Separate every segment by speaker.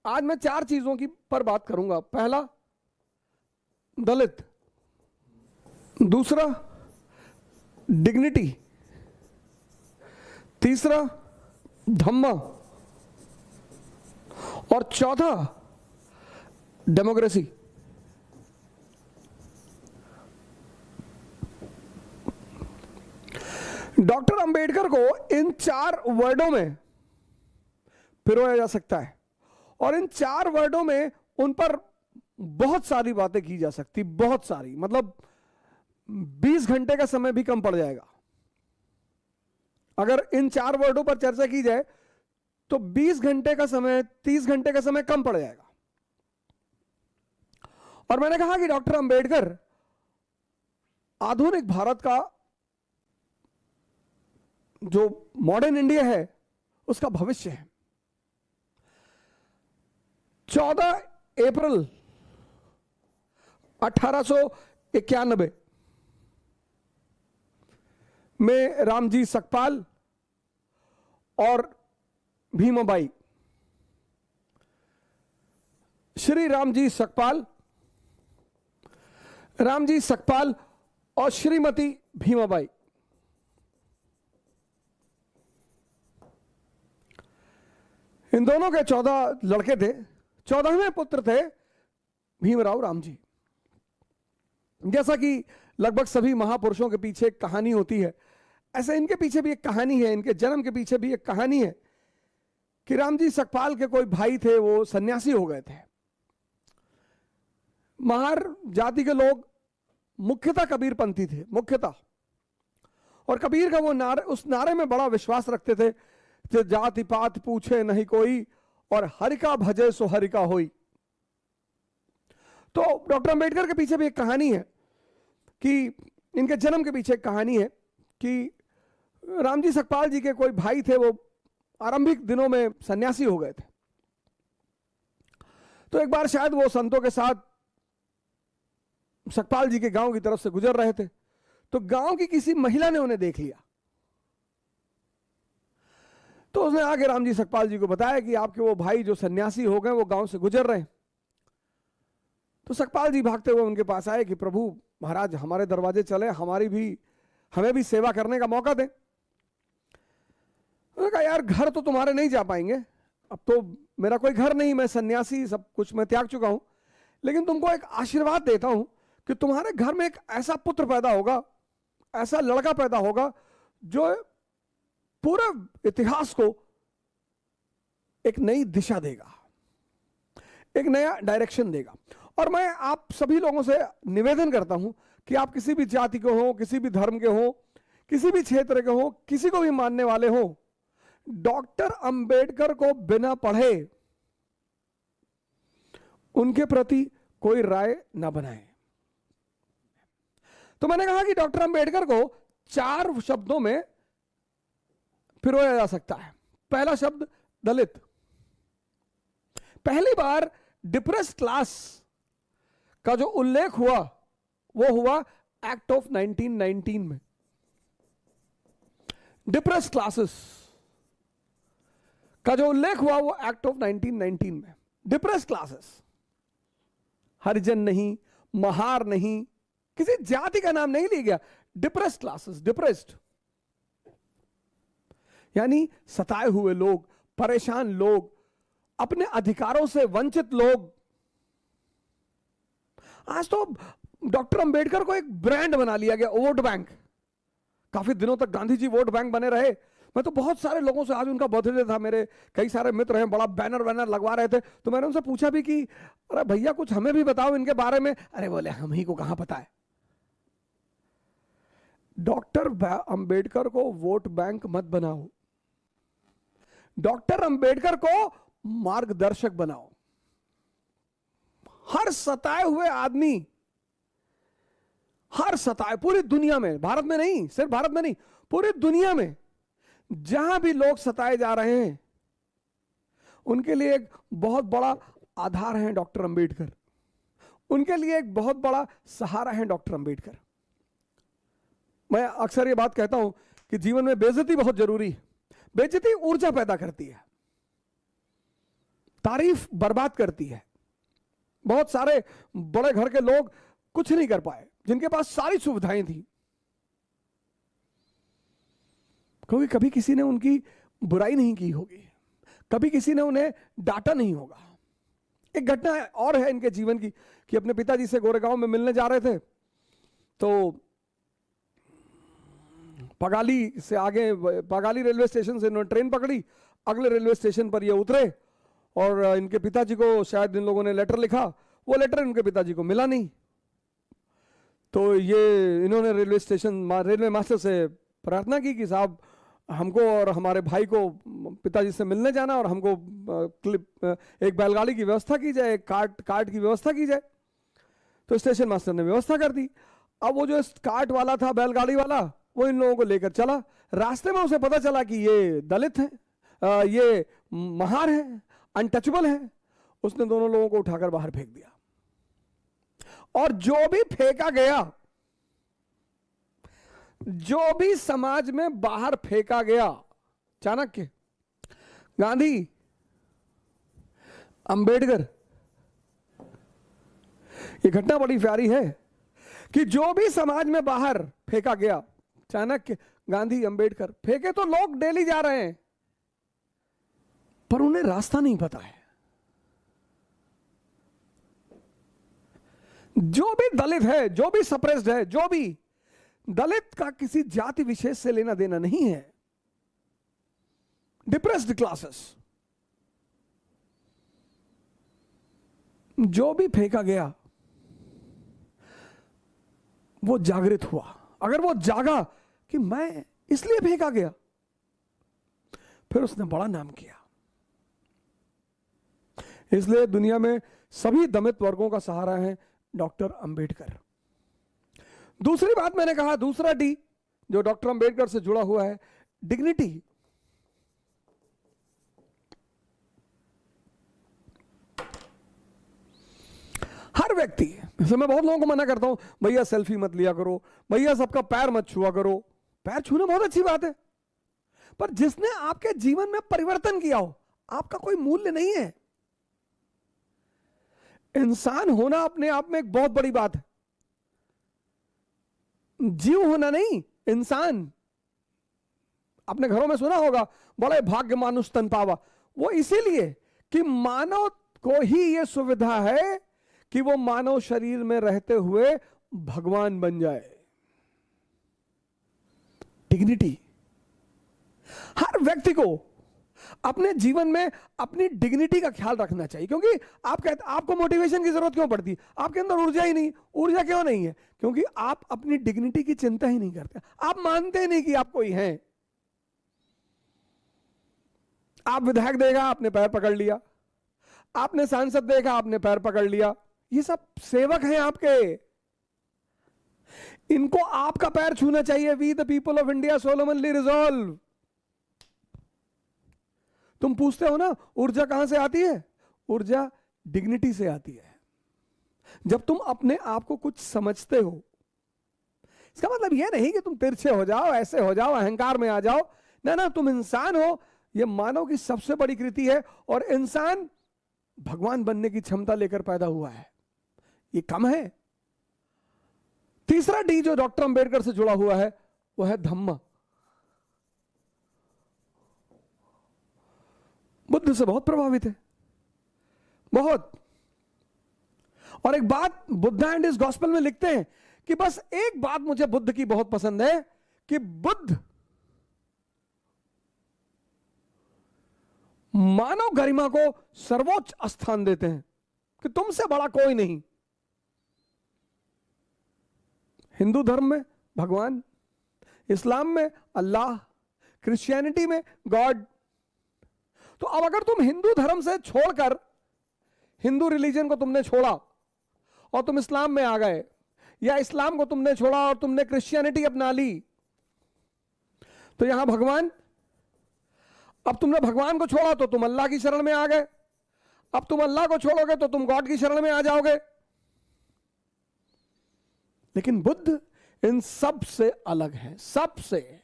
Speaker 1: आज मैं 4 चीजों की पर बात करूंगा। पहला, दलित। दूसरा, डिग्निटी। तीसरा, धम्मा। और चौथा, डेमोक्रेसी। डॉक्टर अंबेडकर को इन 4 वर्डों में पिरोया जा सकता है और इन 4 वर्डों में उन पर बहुत सारी बातें की जा सकती, बहुत सारी, मतलब 20 घंटे का समय भी कम पड़ जाएगा। अगर इन 4 वर्डों पर चर्चा की जाए तो 20 घंटे का समय, 30 घंटे का समय कम पड़ जाएगा। और मैंने कहा कि डॉक्टर अंबेडकर आधुनिक भारत का, जो मॉडर्न इंडिया है, उसका भविष्य है। 14 अप्रैल 1891 में रामजी सकपाल और भीमाबाई, श्री रामजी सकपाल और श्रीमती भीमाबाई, इन दोनों के 14 लड़के थे। 14वें पुत्र थे भीमराव रामजी। जैसा कि लगभग सभी महापुरुषों के पीछे एक कहानी होती है, ऐसे इनके पीछे भी एक कहानी है, इनके जन्म के पीछे भी एक कहानी है कि रामजी सकपाल के कोई भाई थे, वो सन्यासी हो गए थे। महार जाति के लोग मुख्यतः कबीरपंथी थे, मुख्यतः। और कबीर का वो नारे, उस नारे में बड़ा विश्वास रखते थे कि जाति पात पूछे नहीं कोई और हरि का भजे सो हरि का होई। तो डॉक्टर अंबेडकर के पीछे भी एक कहानी है कि इनके जन्म के पीछे एक कहानी है कि रामजी सकपाल जी के कोई भाई थे, वो आरंभिक दिनों में सन्यासी हो गए थे। तो एक बार शायद वो संतों के साथ सकपाल जी के गांव की तरफ से गुजर रहे थे, तो गांव की किसी महिला ने उन्हें देख लिया। तो उसने आगे रामजी सकपाल जी को बताया कि आपके वो भाई जो सन्यासी हो गए, वो गांव से गुजर रहे हैं। तो सकपाल जी भागते हुए उनके पास आए कि प्रभु महाराज, हमारे दरवाजे चले, हमें भी सेवा करने का मौका दें। उन्होंने कहा यार, घर तो तुम्हारे नहीं जा पाएंगे, अब तो मेरा कोई घर नहीं, मैं सन्यासी, सब कुछ मैं त्याग चुका हूं, लेकिन तुमको एक आशीर्वाद देता हूं कि तुम्हारे घर में एक ऐसा पुत्र पैदा होगा, ऐसा लड़का पैदा होगा जो पूरे इतिहास को एक नई दिशा देगा, एक नया डायरेक्शन देगा। और मैं आप सभी लोगों से निवेदन करता हूं कि आप किसी भी जाति के हो, किसी भी धर्म के हो, किसी भी क्षेत्र के हो, किसी को भी मानने वाले हो, डॉक्टर अंबेडकर को बिना पढ़े उनके प्रति कोई राय ना बनाए। तो मैंने कहा कि डॉक्टर अंबेडकर को 4 शब्दों में पिरोया जा सकता है। पहला शब्द, दलित। पहली बार डिप्रेस्ड क्लास का जो उल्लेख हुआ वो हुआ एक्ट ऑफ 1919 में। डिप्रेस्ड क्लासेस का जो उल्लेख हुआ वो एक्ट ऑफ 1919 में। डिप्रेस्ड क्लासेस, हरिजन नहीं, महार नहीं, किसी जाति का नाम नहीं लिया गया। डिप्रेस्ड क्लासेस, डिप्रेस्ड यानी सताए हुए लोग, परेशान लोग, अपने अधिकारों से वंचित लोग। आज तो डॉक्टर अंबेडकर को एक ब्रांड बना लिया गया, वोट बैंक। काफी दिनों तक गांधी जी वोट बैंक बने रहे। मैं तो बहुत सारे लोगों से, आज उनका बर्थडे था, मेरे कई सारे मित्र हैं, बड़ा बैनर वैनर लगवा रहे थे, तो मैंने उनसे पूछा भी कि अरे भैया कुछ हमें भी बताओ इनके बारे में। अरे बोले हम ही को कहां पता है। डॉक्टर अंबेडकर को वोट बैंक मत बनाओ, डॉक्टर अंबेडकर को मार्गदर्शक बनाओ। हर सताए हुए आदमी, हर सताए, पूरी दुनिया में, भारत में नहीं, सिर्फ भारत में नहीं, पूरी दुनिया में जहां भी लोग सताए जा रहे हैं, उनके लिए एक बहुत बड़ा आधार है डॉक्टर अंबेडकर। उनके लिए एक बहुत बड़ा सहारा है डॉक्टर अंबेडकर। मैं अक्सर ये बात कहता हूं कि जीवन में बेइज्जती बहुत जरूरी है। बेइज्जती ऊर्जा पैदा करती है। तारीफ बर्बाद करती है। बहुत सारे बड़े घर के लोग कुछ नहीं कर पाए जिनके पास सारी सुविधाएं थी, क्योंकि कभी किसी ने उनकी बुराई नहीं की होगी, कभी किसी ने उन्हें डांटा नहीं होगा। एक घटना और है इनके जीवन की कि अपने पिताजी से गोरेगांव में मिलने जा रहे थे, तो पगाली से आगे, पगाली रेलवे स्टेशन से इन्होंने ट्रेन पकड़ी, अगले रेलवे स्टेशन पर ये उतरे और इनके पिताजी को शायद इन लोगों ने लेटर लिखा, वो लेटर इनके पिताजी को मिला नहीं। तो ये इन्होंने रेलवे मास्टर से प्रार्थना की कि साहब हमको और हमारे भाई को पिताजी से मिलने जाना और हमको एक बैलगाड़ी की व्यवस्था की जाए, एक कार्ट की व्यवस्था की जाए। तो स्टेशन मास्टर ने व्यवस्था कर दी। अब वो जो कार्ट वाला था, बैलगाड़ी वाला, वो इन लोगों को लेकर चला। रास्ते में उसे पता चला कि ये दलित हैं, ये महार हैं, अनटचेबल हैं। उसने दोनों लोगों को उठाकर बाहर फेंक दिया और जो भी फेंका गया, जो भी समाज में बाहर फेंका गया, चाणक्य, गांधी, अंबेडकर, ये घटना बड़ी प्यारी है कि जो भी समाज में बाहर फेंका गया, चाणक्य, गांधी, अंबेडकर, फेंके तो लोग डेली जा रहे हैं पर उन्हें रास्ता नहीं पता है। जो भी दलित है, जो भी सप्रेस्ड है, जो भी दलित का किसी जाति विशेष से लेना देना नहीं है। डिप्रेस्ड क्लासेस, जो भी फेंका गया वो जागृत हुआ। अगर वो जागा कि मैं इसलिए फेंका गया, फिर उसने बड़ा नाम किया। इसलिए दुनिया में सभी दलित वर्गों का सहारा है डॉक्टर अंबेडकर। दूसरी बात मैंने कहा, दूसरा डी जो डॉक्टर अंबेडकर से जुड़ा हुआ है, डिग्निटी। हर व्यक्ति, जैसे मैं बहुत लोगों को मना करता हूं, भैया सेल्फी मत लिया करो, भैया सबका पैर मत छुआ करो। पैर छूना बहुत अच्छी बात है, पर जिसने आपके जीवन में परिवर्तन किया हो, आपका कोई मूल्य नहीं है। इंसान होना अपने आप में एक बहुत बड़ी बात है, जीव होना नहीं, इंसान। अपने घरों में सुना होगा, बड़े भाग्य मानुष तन पावा। वो इसीलिए कि मानव को ही यह सुविधा है कि वो मानव शरीर में रहते हुए भगवान बन जाए। डिग्निटी। हर व्यक्ति को अपने जीवन में अपनी डिग्निटी का ख्याल रखना चाहिए, क्योंकि आप कहते, आपको मोटिवेशन की जरूरत क्यों पड़ती? आपके अंदर ऊर्जा ही नहीं। ऊर्जा क्यों नहीं है? क्योंकि आप अपनी डिग्निटी की चिंता ही नहीं करते। आप मानते नहीं कि आप कोई हैं। आप विधायक देखा, आपने पैर पकड़ लिया, आपने सांसद देखा, आपने पैर पकड़ लिया। ये सब सेवक हैं आपके, इनको आपका पैर छूना चाहिए। We the people of India solemnly resolve. तुम पूछते हो ना ऊर्जा कहां से आती है? ऊर्जा डिग्निटी से आती है। जब तुम अपने आप को कुछ समझते हो, इसका मतलब यह नहीं कि तुम तिरछे हो जाओ, ऐसे हो जाओ, अहंकार में आ जाओ। ना ना, तुम इंसान हो। यह मानव की सबसे बड़ी कृति है, और इंसान भगवान बनने की क्षमता लेकर पैदा हुआ है। ये कम है। तीसरा डी जो डॉक्टर अंबेडकर से जुड़ा हुआ है वो है धम्म। बुद्ध से बहुत प्रभावित है, बहुत। और एक बात बुद्धा एंड हिज गॉस्पेल में लिखते हैं कि बस एक बात मुझे बुद्ध की बहुत पसंद है कि बुद्ध मानव गरिमा को सर्वोच्च स्थान देते हैं कि तुमसे बड़ा कोई नहीं। हिंदू धर्म में भगवान, इस्लाम में अल्लाह, क्रिश्चियनिटी में गॉड। तो अब अगर तुम हिंदू धर्म से छोड़कर, हिंदू रिलीजन को तुमने छोड़ा और तुम इस्लाम में आ गए, या इस्लाम को तुमने छोड़ा और तुमने क्रिश्चियनिटी अपना ली, तो यहां भगवान, अब तुमने भगवान को छोड़ा तो तुम अल्लाह की शरण में आ गए। अब तुम अल्लाह को छोड़ोगे तो तुम गॉड की शरण में आ जाओगे। लेकिन बुद्ध इन सब से अलग है, सबसे।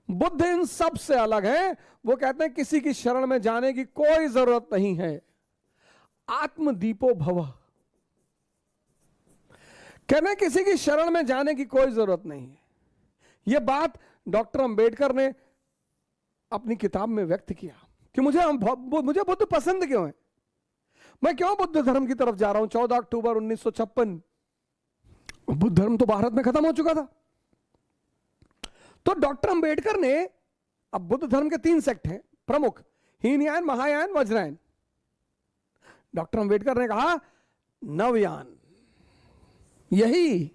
Speaker 1: बुद्ध इन सब से अलग है। वो कहते हैं किसी की शरण में जाने की कोई जरूरत नहीं है। आत्मदीपो भव। कहना किसी की शरण में जाने की कोई जरूरत नहीं है। यह बात डॉक्टर अंबेडकर ने अपनी किताब में व्यक्त किया कि मुझे बुद्ध पसंद क्यों है, मैं क्यों बुद्ध धर्म की तरफ जा रहा हूं। 14 अक्टूबर 1956 बुद्ध धर्म तो भारत में खत्म हो चुका था। तो डॉक्टर अंबेडकर ने, अब बुद्ध धर्म के 3 सेक्ट हैं प्रमुख, हीनयान, महायान, वज्रयान। डॉक्टर अंबेडकर ने कहा नवयान, यही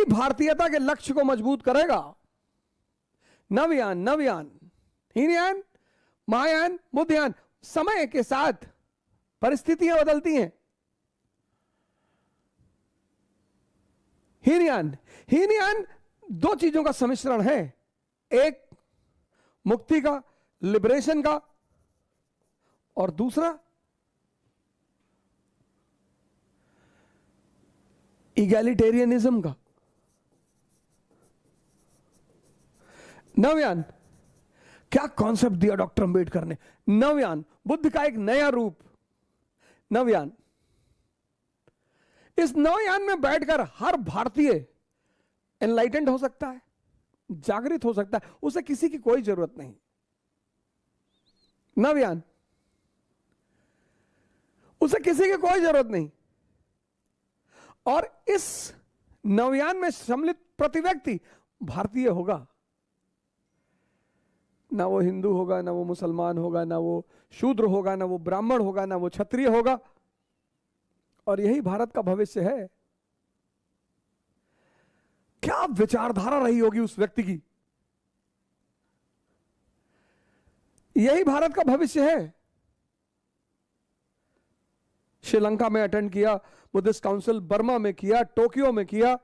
Speaker 1: भारतीयता के लक्ष्य को मजबूत करेगा। नवयान, हीनयान, महायान, बुद्धयान। समय के साथ परिस्थितियां बदलती हैं। हीनयान 2 चीजों का सम्मिश्रण है, एक मुक्ति का, लिबरेशन का, और दूसरा इगैलिटेरियनिज्म का। नवयान, क्या कॉन्सेप्ट दिया डॉक्टर अंबेडकर ने। नवयान, बुद्ध का एक नया रूप। नवयान, इस नवयान में बैठकर हर भारतीय एनलाइटेंड हो सकता है, जागृत हो सकता है, उसे किसी की कोई जरूरत नहीं। नवयान, उसे किसी की कोई जरूरत नहीं। और इस नवयान में सम्मिलित प्रति व्यक्ति भारतीय होगा। ना वो हिंदू होगा, ना वो मुसलमान होगा, ना वो शूद्र होगा, ना वो ब्राह्मण होगा, ना वो क्षत्रिय होगा। और यही भारत का भविष्य है। क्या विचारधारा रही होगी उस व्यक्ति की। यही भारत का भविष्य है। श्रीलंका में अटेंड किया, बुद्धिस्ट काउंसिल बर्मा में किया, टोक्यो में किया,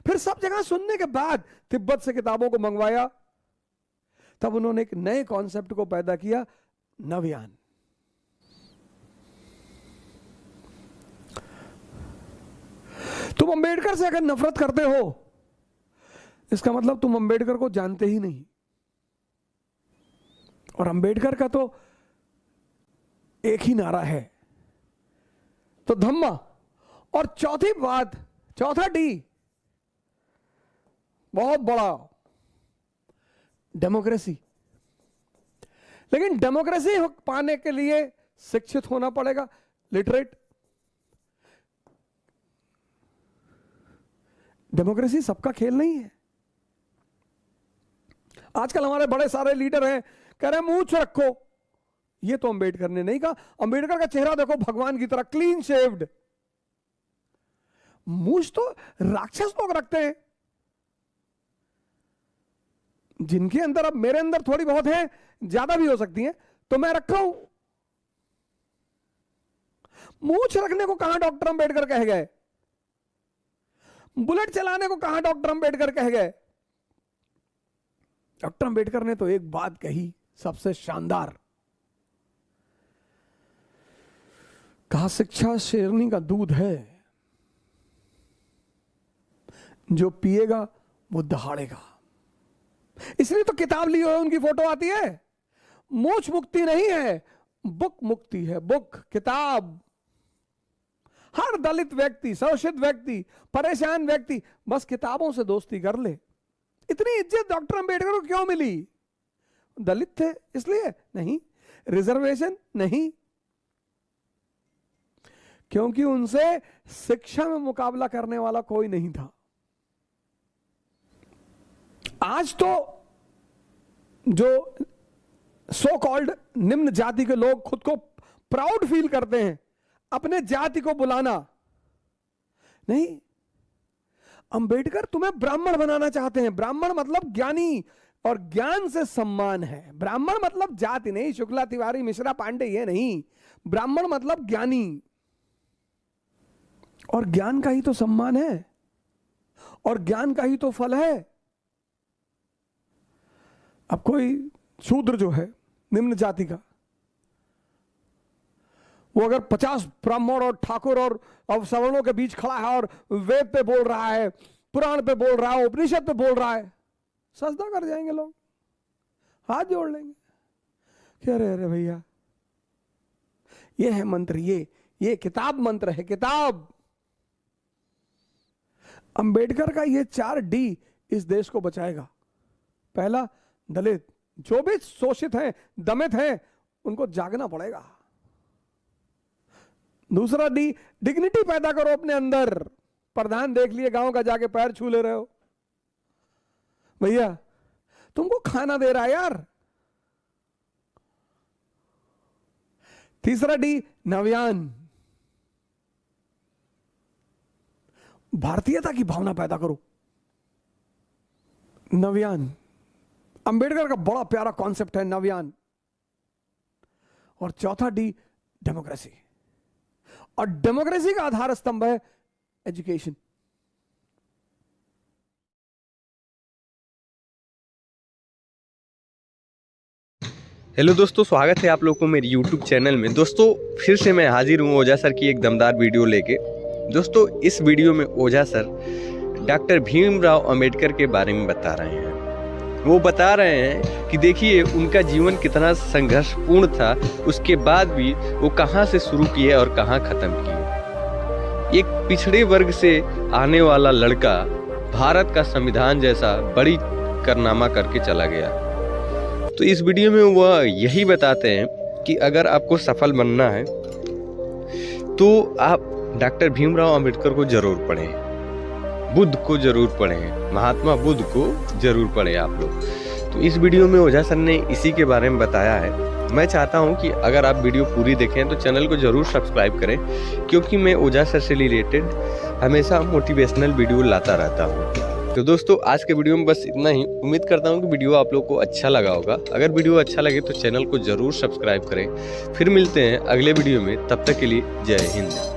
Speaker 1: फिर सब जगह सुनने के बाद तिब्बत से किताबों को मंगवाया। तब उन्होंने एक नए कॉन्सेप्ट को पैदा किया, नवयान। तुम अंबेडकर से अगर नफरत करते हो, इसका मतलब तुम अंबेडकर को जानते ही नहीं। और अंबेडकर का तो एक ही नारा है, तो धम्मा। और चौथी बात, चौथा डी बहुत बड़ा, डेमोक्रेसी। लेकिन डेमोक्रेसी पाने के लिए शिक्षित होना पड़ेगा, लिटरेट। डेमोक्रेसी सबका खेल नहीं है। आजकल हमारे बड़े सारे लीडर हैं, कह रहे हैं मूंछ रखो। ये तो अंबेडकर ने नहीं कहा। अंबेडकर का चेहरा देखो, भगवान की तरह क्लीन शेव्ड। मूंछ तो राक्षस लोग रखते हैं, जिनके अंदर, अब मेरे अंदर थोड़ी बहुत है, ज्यादा भी हो सकती है, तो मैं रखा हूं। मूंछ रखने को कहां डॉक्टर अंबेडकर कह गए, बुलेट चलाने को कहां डॉक्टर अंबेडकर कह गए। डॉक्टर अंबेडकर ने तो एक बात कही सबसे शानदार, कहा शिक्षा शेरनी का दूध है, जो पिएगा वो दहाड़ेगा। इसलिए तो किताब ली हुई उनकी फोटो आती है। मोक्ष मुक्ति नहीं है, बुक मुक्ति है, बुक, किताब। हर दलित व्यक्ति, शोषित व्यक्ति, परेशान व्यक्ति बस किताबों से दोस्ती कर ले। इतनी इज्जत डॉक्टर अंबेडकर को क्यों मिली? दलित थे इसलिए? नहीं। रिजर्वेशन? नहीं, क्योंकि उनसे शिक्षा में मुकाबला करने वाला कोई नहीं था। आज तो जो सो कॉल्ड निम्न जाति के लोग खुद को प्राउड फील करते हैं, अपने जाति को बुलाना नहीं। अंबेडकर तुम्हें ब्राह्मण बनाना चाहते हैं। ब्राह्मण मतलब ज्ञानी, और ज्ञान से सम्मान है। ब्राह्मण मतलब जाति नहीं, शुक्ला, तिवारी, मिश्रा, पांडे, ये नहीं। ब्राह्मण मतलब ज्ञानी, और ज्ञान का ही तो सम्मान है, और ज्ञान का ही तो फल है। अब कोई शूद्र जो है निम्न जाति का, वो अगर 50 ब्राह्मण और ठाकुर और सवर्णों के बीच खड़ा है और वेद पे बोल रहा है, पुराण पे बोल रहा है, उपनिषद पे बोल रहा है, सजदा कर जाएंगे लोग, हाथ जोड़ लेंगे कि अरे अरे भैया ये है मंत्र, ये किताब मंत्र है, किताब। अंबेडकर का ये 4D इस देश को बचाएगा। पहला, दलित, जो भी शोषित हैं, दमित हैं, उनको जागना पड़ेगा। दूसरा D, डिग्निटी पैदा करो अपने अंदर। प्रधान देख लिए गांव का, जाके पैर छू ले रहे हो, भैया तुमको खाना दे रहा है यार। तीसरा D, नव्यान, भारतीयता की भावना पैदा करो, नव्यान। अंबेडकर का बड़ा प्यारा कॉन्सेप्ट है नव्यान। और चौथा D, डेमोक्रेसी। और डेमोक्रेसी का आधार स्तंभ है एजुकेशन।
Speaker 2: हेलो दोस्तों, स्वागत है आप लोगों को मेरे YouTube चैनल में। दोस्तों फिर से मैं हाजिर हूँ ओझा सर की एक दमदार वीडियो लेके। दोस्तों इस वीडियो में ओझा सर डॉक्टर भीमराव अंबेडकर के बारे में बता रहे हैं। वो बता रहे हैं कि देखिए उनका जीवन कितना संघर्षपूर्ण था, उसके बाद भी वो कहाँ से शुरू किए और कहाँ ख़त्म किए। एक पिछड़े वर्ग से आने वाला लड़का भारत का संविधान जैसा बड़ी कारनामा करके चला गया। तो इस वीडियो में वह यही बताते हैं कि अगर आपको सफल बनना है तो आप डॉक्टर भीमराव अंबेडकर को जरूर पढ़ें, बुद्ध को जरूर पढ़ें, महात्मा बुद्ध को जरूर पढ़ें आप लोग। तो इस वीडियो में ओझा सर ने इसी के बारे में बताया है। मैं चाहता हूं कि अगर आप वीडियो पूरी देखें तो चैनल को जरूर सब्सक्राइब करें, क्योंकि मैं ओझा सर से रिलेटेड हमेशा मोटिवेशनल वीडियो लाता रहता हूँ। तो दोस्तों आज के वीडियो में बस इतना ही। उम्मीद करता हूँ कि वीडियो आप लोग को अच्छा लगा होगा। अगर वीडियो अच्छा लगे तो चैनल को जरूर सब्सक्राइब करें। फिर मिलते हैं अगले वीडियो में, तब तक के लिए जय हिंद।